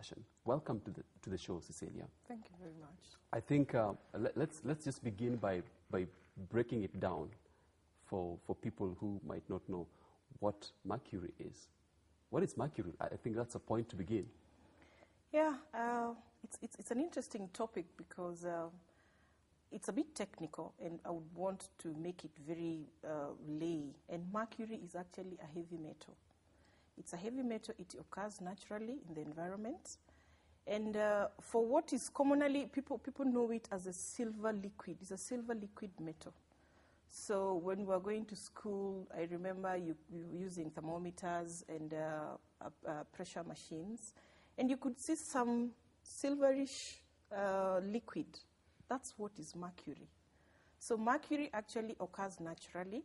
discussion. Welcome to the show, Cecilia. Thank you very much. I think let's just begin by breaking it down for people who might not know what mercury is. What is mercury? I think that's a point to begin. Yeah, it's an interesting topic because it's a bit technical, and I would want to make it very lay. And mercury is actually a heavy metal. It's a heavy metal. It occurs naturally in the environment. And for what is commonly, people know it as a silver liquid. It's a silver liquid metal. So when we were going to school, I remember you using thermometers and pressure machines. And you could see some silverish liquid. That's what is mercury. So mercury actually occurs naturally.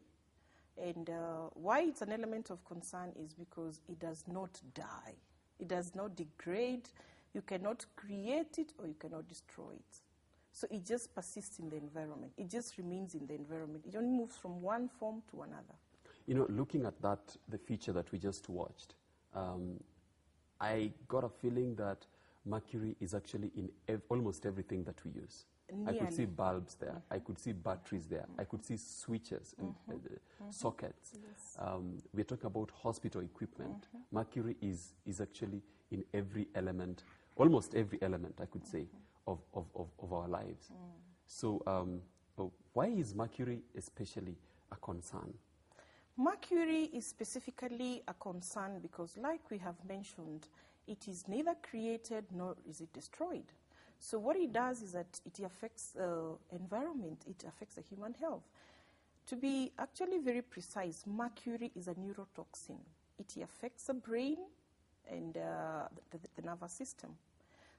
And why it's an element of concern is because it does not die. It does not degrade. You cannot create it or you cannot destroy it. So it just persists in the environment. It just remains in the environment. It only moves from one form to another. You know, looking at that, the feature that we just watched, I got a feeling that mercury is actually in almost everything that we use. Nearly. I could see bulbs there. I could see batteries there. I could see switches and sockets. Yes. We're talking about hospital equipment. Mercury is actually in every element, almost every element, I could say, of our lives. So why is mercury especially a concern? Mercury is specifically a concern because, like we have mentioned, it is neither created nor is it destroyed. So what it does is that it affects the environment, it affects the human health. To be actually very precise, mercury is a neurotoxin. It affects the brain and the nervous system.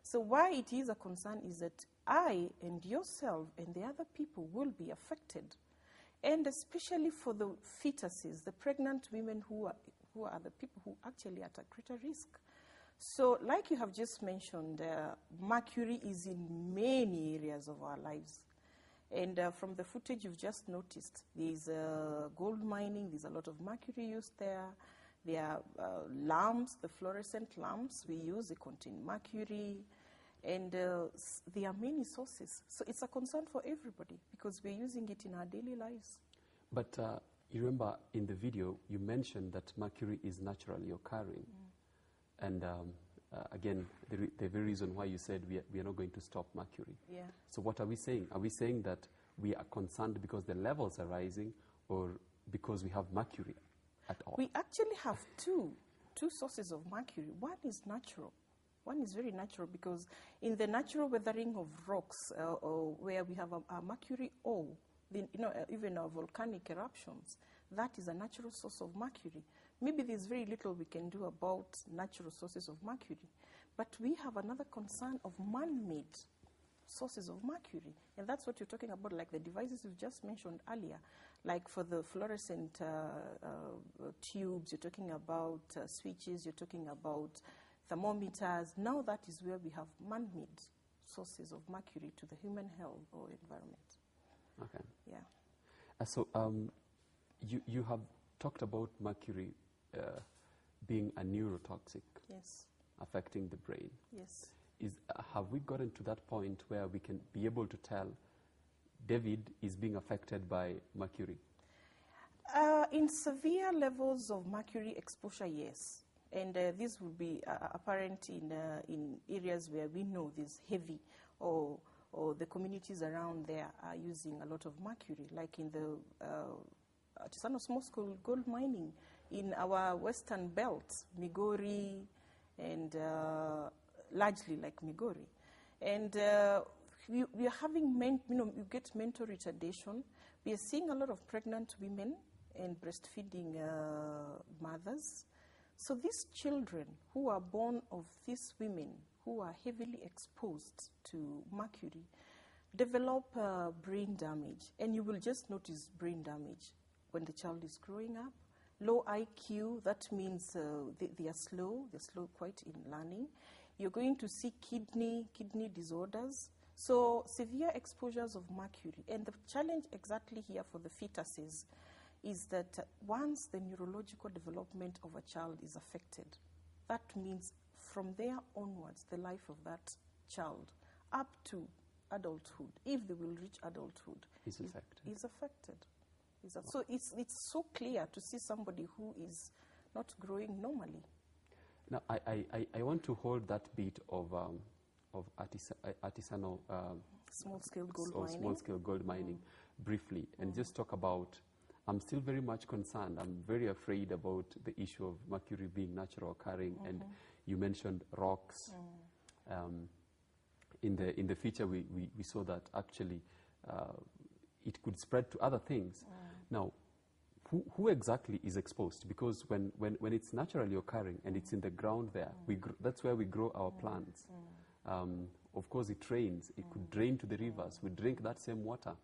So why it is a concern is that I and yourself and the other people will be affected. And especially for the fetuses, the pregnant women who are the people who actually are at greater risk. So like you have just mentioned, mercury is in many areas of our lives. And from the footage you've just noticed, there's gold mining, there's a lot of mercury used there. There are lamps, the fluorescent lamps we use, they contain mercury. And there are many sources. So it's a concern for everybody because we're using it in our daily lives. But you remember in the video, you mentioned that mercury is naturally occurring. And again, the very reason why you said we are not going to stop mercury. Yeah. So what are we saying? Are we saying that we are concerned because the levels are rising or because we have mercury at all? We actually have two sources of mercury. One is natural. One is very natural because in the natural weathering of rocks or where we have a mercury ore, even our volcanic eruptions, that is a natural source of mercury. Maybe there's very little we can do about natural sources of mercury, but we have another concern of man-made sources of mercury, and that's what you're talking about, like the devices you just mentioned earlier, like for the fluorescent tubes, you're talking about switches, you're talking about thermometers. Now that is where we have man-made sources of mercury to the human health or environment. Okay. Yeah. So you have talked about mercury being a neurotoxic, yes, affecting the brain. Yes. Have we gotten to that point where we can be able to tell David is being affected by mercury? In severe levels of mercury exposure, yes. And this will be apparent in areas where we know this heavy or the communities around there are using a lot of mercury, like in the artisanal small-scale gold mining in our western belt, Migori, and largely like Migori. And we are having, you get mental retardation. We are seeing a lot of pregnant women and breastfeeding mothers. So these children who are born of these women who are heavily exposed to mercury develop brain damage. And you will just notice brain damage when the child is growing up. Low IQ, that means they are slow quite in learning. You're going to see kidney disorders. So severe exposures of mercury. And the challenge exactly here for the fetuses is that once the neurological development of a child is affected, that means from there onwards, the life of that child up to adulthood, if they will reach adulthood, Is affected. Is affected. So it's so clear to see somebody who is not growing normally. Now, I want to hold that bit of artisanal small-scale gold mining briefly, and just talk about, I'm still very much concerned. I'm very afraid about the issue of mercury being natural occurring, and you mentioned rocks. In the future, we saw that actually it could spread to other things. Now, who exactly is exposed? Because when it's naturally occurring and it's in the ground there, that's where we grow our plants. Of course, it rains. It could drain to the rivers. We drink that same water.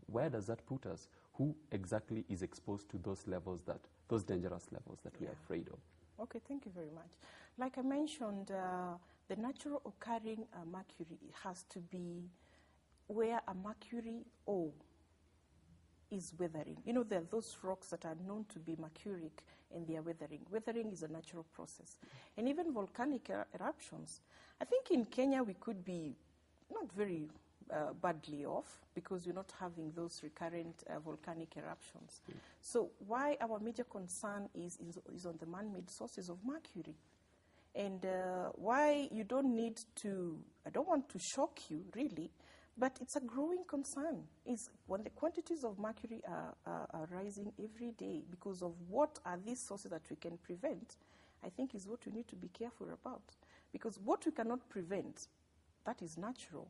Where does that put us? Who exactly is exposed to those levels, those dangerous levels that we are afraid of? Okay, thank you very much. Like I mentioned, the natural occurring mercury has to be where a mercury ore is weathering. You know, there are those rocks that are known to be mercuric and they are weathering. Weathering is a natural process. And even volcanic eruptions. I think in Kenya we could be not very badly off because we're not having those recurrent volcanic eruptions. So why our major concern is on the man-made sources of mercury. And why you don't need to, I don't want to shock you really, but it's a growing concern, is when the quantities of mercury are rising every day because of what are these sources that we can prevent, I think is what we need to be careful about. Because what we cannot prevent, that is natural,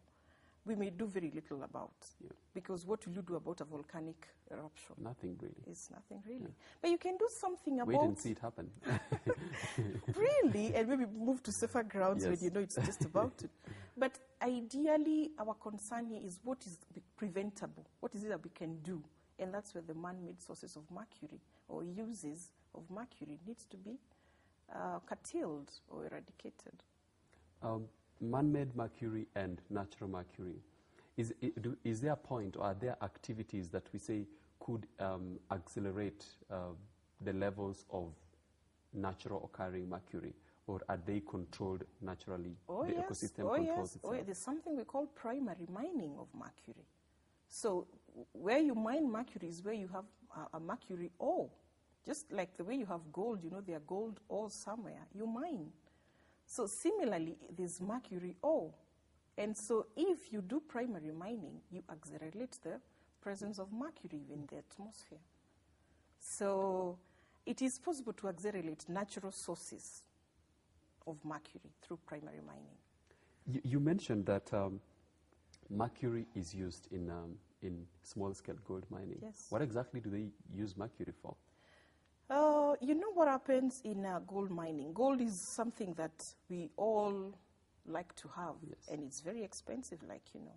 we may do very little about. Because what will you do about a volcanic eruption? Nothing really. It's nothing really. But you can do something about... Wait and see it happen. Really? And maybe move to safer grounds when you know it's just about to. But ideally, our concern here is what is preventable. What is it that we can do? And that's where the man-made sources of mercury or uses of mercury needs to be curtailed or eradicated. Man-made mercury and natural mercury. Is there a point, or are there activities that we say could accelerate the levels of natural occurring mercury, or are they controlled naturally? The ecosystem controls itself? There's something we call primary mining of mercury. So where you mine mercury is where you have a mercury ore. Just like the way you have gold, you know, there are gold ores somewhere, you mine. So similarly, there's mercury ore. And so if you do primary mining, you accelerate the presence of mercury in the atmosphere. So it is possible to accelerate natural sources of mercury through primary mining. You mentioned that mercury is used in small-scale gold mining. Yes. What exactly do they use mercury for? You know what happens in gold mining? Gold is something that we all like to have, and it's very expensive, like you know.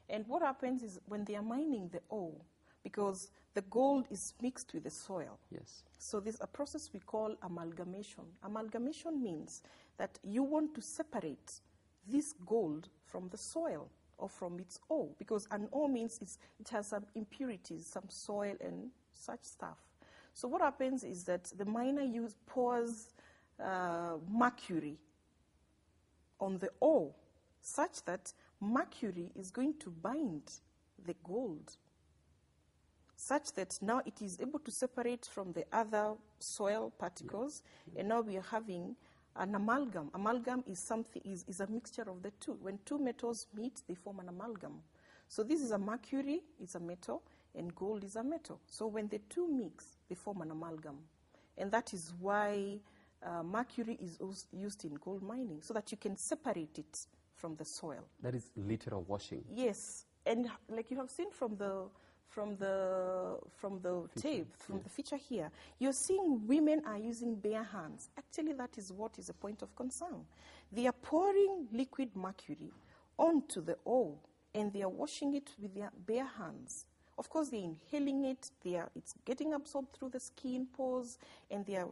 And what happens is when they are mining the ore, because the gold is mixed with the soil. Yes. So there's a process we call amalgamation. Amalgamation means that you want to separate this gold from the soil or from its ore, because an ore means it has some impurities, some soil and such stuff. So what happens is that the miner pours mercury on the ore such that mercury is going to bind the gold, such that now it is able to separate from the other soil particles, and now we are having an amalgam. Amalgam is a mixture of the two. When two metals meet, they form an amalgam. So this is a mercury, it's a metal, and gold is a metal. So when the two mix, they form an amalgam. And that is why mercury is used in gold mining, so that you can separate it from the soil. That is literal washing. Yes. And like you have seen from the tape, from the feature here, you're seeing women are using bare hands. Actually, that is what is a point of concern. They are pouring liquid mercury onto the ore, and they are washing it with their bare hands. Of course, they're inhaling it, it's getting absorbed through the skin pores, and they are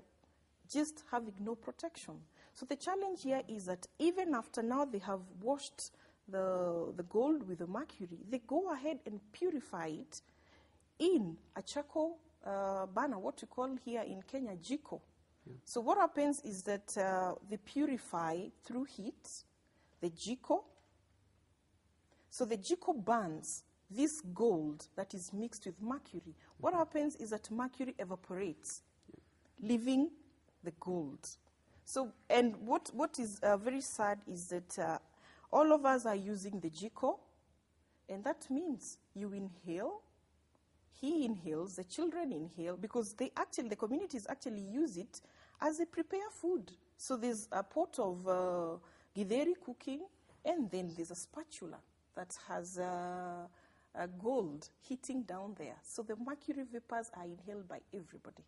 just having no protection. So the challenge here is that even after now they have washed the gold with the mercury, they go ahead and purify it in a charcoal burner, what we call here in Kenya jiko. So what happens is that they purify through heat the GECO. So the GECO burns this gold that is mixed with mercury. What happens is that mercury evaporates, leaving the gold. So, and what is very sad is that all of us are using the GECO, and that means you inhale, he inhales, the children inhale, because the communities actually use it as they prepare food. So there's a pot of githeri cooking, and then there's a spatula that has a gold heating down there. So the mercury vapors are inhaled by everybody.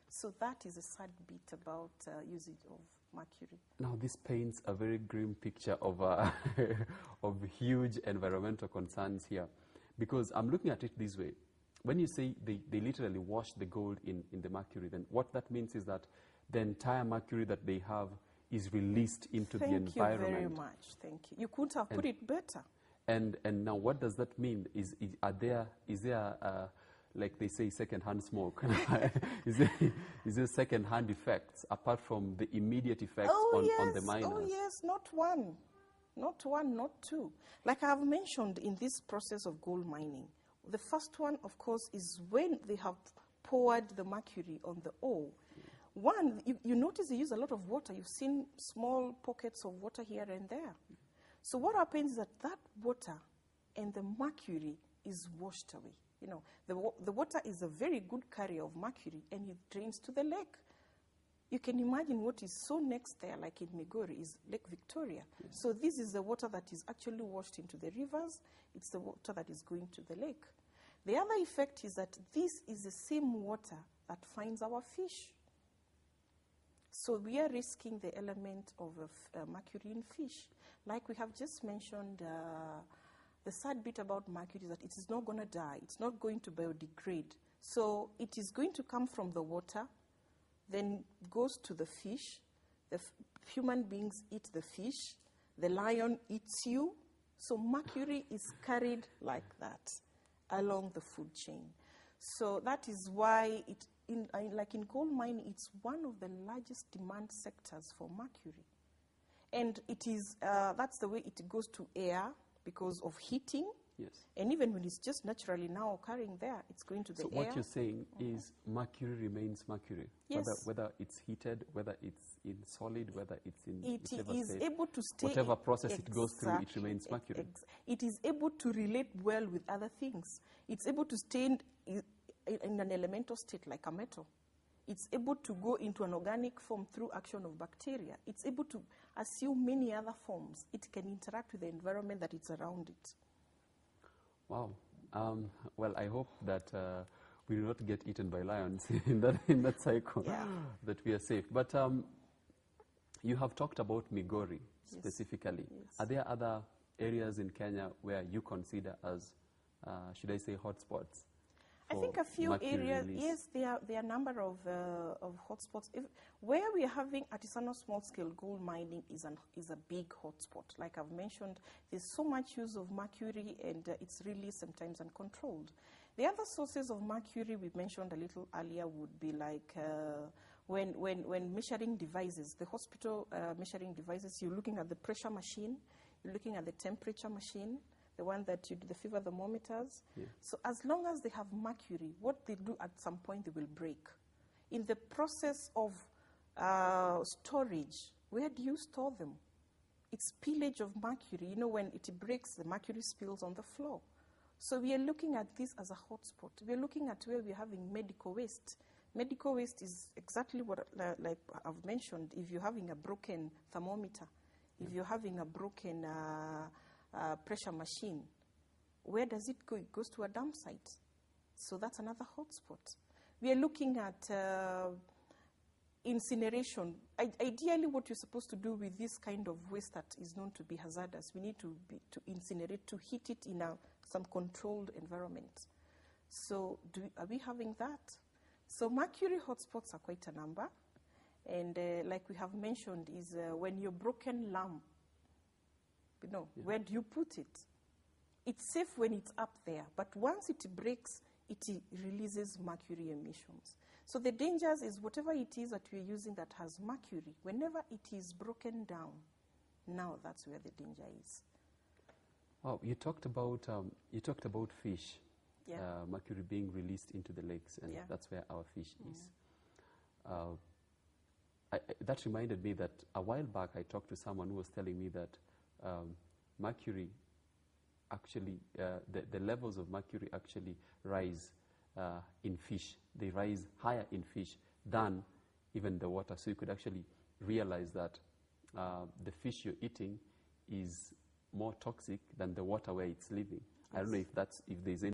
So that is a sad bit about usage of mercury. Now this paints a very grim picture of, of huge environmental concerns here. Because I'm looking at it this way. When you say they literally wash the gold in the mercury, then what that means is that the entire mercury that they have is released into the environment. Thank you very much. Thank you. You couldn't have put it better. And now what does that mean? Is there like they say, second-hand smoke? is there second-hand effects apart from the immediate effects on the miners? Oh yes, not one, not two. Like I have mentioned in this process of gold mining, the first one, of course, is when they have poured the mercury on the ore. One, you notice they use a lot of water. You've seen small pockets of water here and there. So what happens is that water and the mercury is washed away. You know, the water is a very good carrier of mercury, and it drains to the lake. You can imagine what is so next there, like in Migori, is Lake Victoria. Yes. So this is the water that is actually washed into the rivers. It's the water that is going to the lake. The other effect is that this is the same water that finds our fish. So we are risking the element of mercury in fish. Like we have just mentioned, the sad bit about mercury is that it is not going to die. It's not going to biodegrade. So it is going to come from the water, then goes to the fish. The human beings eat the fish. The lion eats you. So mercury is carried like that along the food chain. So that is why like in coal mining, it's one of the largest demand sectors for mercury. And it is, that's the way it goes to air because of heating. Yes. And even when it's just naturally now occurring there, it's going to the air. So what you're saying is mercury remains mercury. Yes. Whether it's heated, whether it's in solid, whether it's in whichever state, able to stay whatever process it goes through, it remains mercury. It is able to relate well with other things. It's able to stay in an elemental state like a metal. It's able to go into an organic form through action of bacteria. It's able to assume many other forms. It can interact with the environment that is around it. Wow. Well, I hope that we do not get eaten by lions in that cycle, that we are safe. But you have talked about Migori specifically. Yes. Are there other areas in Kenya where you consider as, should I say, hotspots? I think a few areas, release? yes, there are a number of hotspots. Where we are having artisanal small-scale gold mining is a big hotspot. Like I've mentioned, there's so much use of mercury, and it's really sometimes uncontrolled. The other sources of mercury we mentioned a little earlier would be like when measuring devices, the hospital measuring devices, you're looking at the pressure machine, you're looking at the temperature machine, the one that you do the fever thermometers. Yeah. So as long as they have mercury, what they do at some point, they will break. In the process of storage, where do you store them? It's spillage of mercury. You know, when it breaks, the mercury spills on the floor. So we are looking at this as a hotspot. We are looking at where we're having medical waste. Medical waste is exactly what, like I've mentioned, if you're having a broken thermometer, if you're having a broken pressure machine, where does it go? It goes to a dump site. So that's another hotspot. We are looking at incineration. Ideally, what you're supposed to do with this kind of waste that is known to be hazardous, we need to incinerate, to heat it in some controlled environment. So are we having that? So mercury hotspots are quite a number. And like we have mentioned, is when your broken lamp, you know, where do you put it? It's safe when it's up there, but once it breaks, it releases mercury emissions. So the dangers is whatever it is that we're using that has mercury, whenever it is broken down, now that's where the danger is. Wow, you talked about fish, Yeah. mercury being released into the lakes, and Yeah. that's where our fish is. That reminded me that a while back I talked to someone who was telling me that mercury actually, the levels of mercury actually rise in fish. They rise higher in fish than even the water. So you could actually realize that the fish you're eating is more toxic than the water where it's living. I don't know if there's any